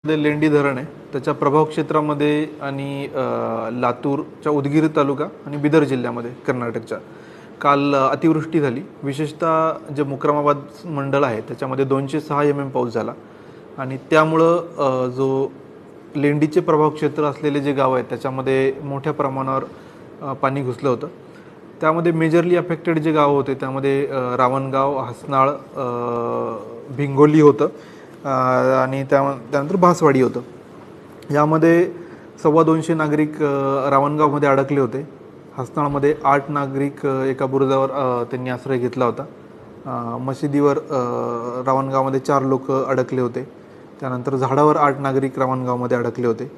लेंडी धरण आहे त्याच्या प्रभाव क्षेत्रामध्ये आणि लातूरच्या उदगीर तालुका आणि बिदर जिल्ह्यामध्ये कर्नाटकच्या काल अतिवृष्टी झाली. विशेषतः जे मुक्रामाबाद मंडळ आहे त्याच्यामध्ये 206 mm पाऊस झाला आणि त्यामुळं जो लेंडीचे प्रभाव क्षेत्र असलेले जे गाव आहेत त्याच्यामध्ये मोठ्या प्रमाणावर पाणी घुसलं होतं. त्यामध्ये मेजरली अफेक्टेड जे गाव होते त्यामध्ये रावणगाव, हसनाळ, भिंगोली होतं आणि त्यानंतर भासवाडी होतं. यामध्ये 225 नागरिक रावणगावमध्ये अडकले होते. हसनाळमध्ये 8 नागरिक एका बुरुजावर त्यांनी आश्रय घेतला होता. मशिदीवर रावणगावमध्ये 4 लोक अडकले होते. त्यानंतर झाडावर 8 नागरिक रावणगावमध्ये अडकले होते.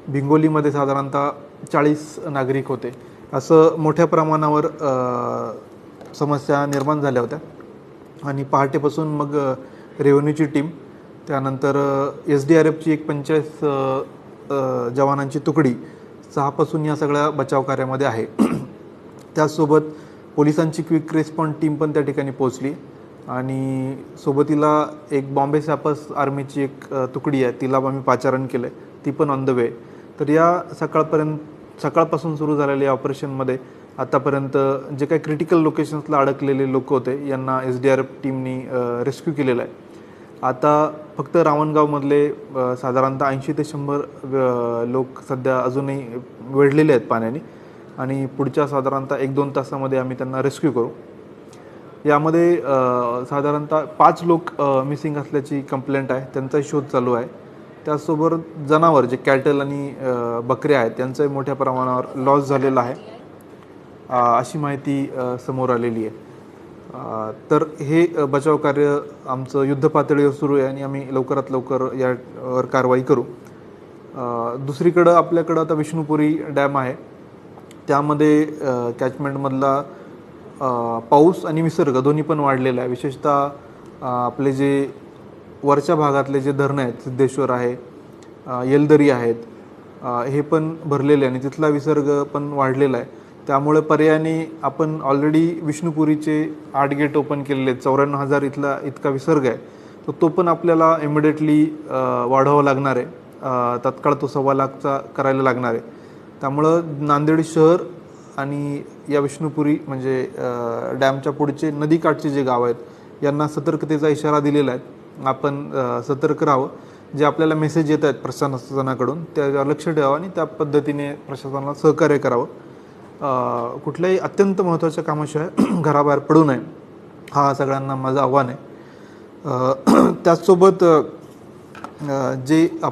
भिंगोलीमध्ये साधारणतः 40 नागरिक होते. असं मोठ्या प्रमाणावर समस्या निर्माण झाल्या होत्या आणि पहाटेपासून मग रेव्हेन्यूची टीम, त्यानंतर SDRFची एक 45 जवानांची तुकडी 6 पासून या सगळ्या बचाव कार्यामध्ये आहे. त्याचसोबत पोलिसांची क्विक रिस्पॉन्स टीम पण त्या ठिकाणी पोहोचली आणि सोबतीला एक बॉम्बे सॅपर्स आर्मीची एक तुकडी आहे, तिला आम्ही पाचारण केलं आहे, ती पण ऑन द वे. तर या सकाळपासून सुरू झालेल्या ऑपरेशनमध्ये आतापर्यंत जे काही क्रिटिकल लोकेशन्सला अडकलेले लोक होते यांना SDRF टीमनी रेस्क्यू केलेलं आहे. आता फक्त रावणगावमधले साधारणतः 80 ते 100 लोक सध्या अजूनही वेढलेले आहेत पाण्याने आणि पुढच्या साधारणतः 1-2 तासामध्ये आम्ही त्यांना रेस्क्यू करू. यामध्ये साधारणतः 5 लोक मिसिंग असल्याची कंप्लेंट आहे, त्यांचाही शोध चालू आहे. त्याचसोबत जनावर जे कॅटल आणि बकऱ्या आहेत त्यांचंही मोठ्या प्रमाणावर लॉस झालेला आहे अशी माहिती समोर आलेली आहे. तर हे बचाव कार्य आमचं युद्ध पातळीवर सुरू आहे आणि आम्ही लवकरात लवकर यावर कारवाई करू. दुसरीकडं आपल्याकडं आता विष्णुपुरी डॅम आहे, त्यामध्ये कॅचमेंटमधला पाऊस आणि विसर्ग दोन्ही पण वाढलेला आहे. विशेषतः आपले जे वरच्या भागातले जे धरणं आहेत, सिद्धेश्वर आहे, येलदरी आहेत, हे पण भरलेले आणि तिथला विसर्ग पण वाढलेला आहे. त्यामुळे पर्यायाने आपण ऑलरेडी विष्णुपुरीचे 8 गेट ओपन केलेले आहेत. 94,000 इतका विसर्ग आहे, तो पण आपल्याला इमिडिएटली वाढवावा लागणार आहे. तत्काळ तो 1.25 लाखचा करायला लागणार आहे. त्यामुळं नांदेड शहर आणि या विष्णुपुरी म्हणजे डॅमच्या पुढचे नदीकाठचे जे गाव आहेत यांना सतर्कतेचा इशारा दिलेला आहे. आपण सतर्क राहावं. जे आपल्याला मेसेज येत आहेत प्रशासनाकडून त्यावर लक्ष ठेवावं आणि त्या पद्धतीने प्रशासनाला सहकार्य करावं. कुठल्याही अत्यंत महत्त्वाच्या कामाशिवाय घराबाहेर पडू नये, हा सगळ्यांना माझं आव्हान आहे. त्याचसोबत जे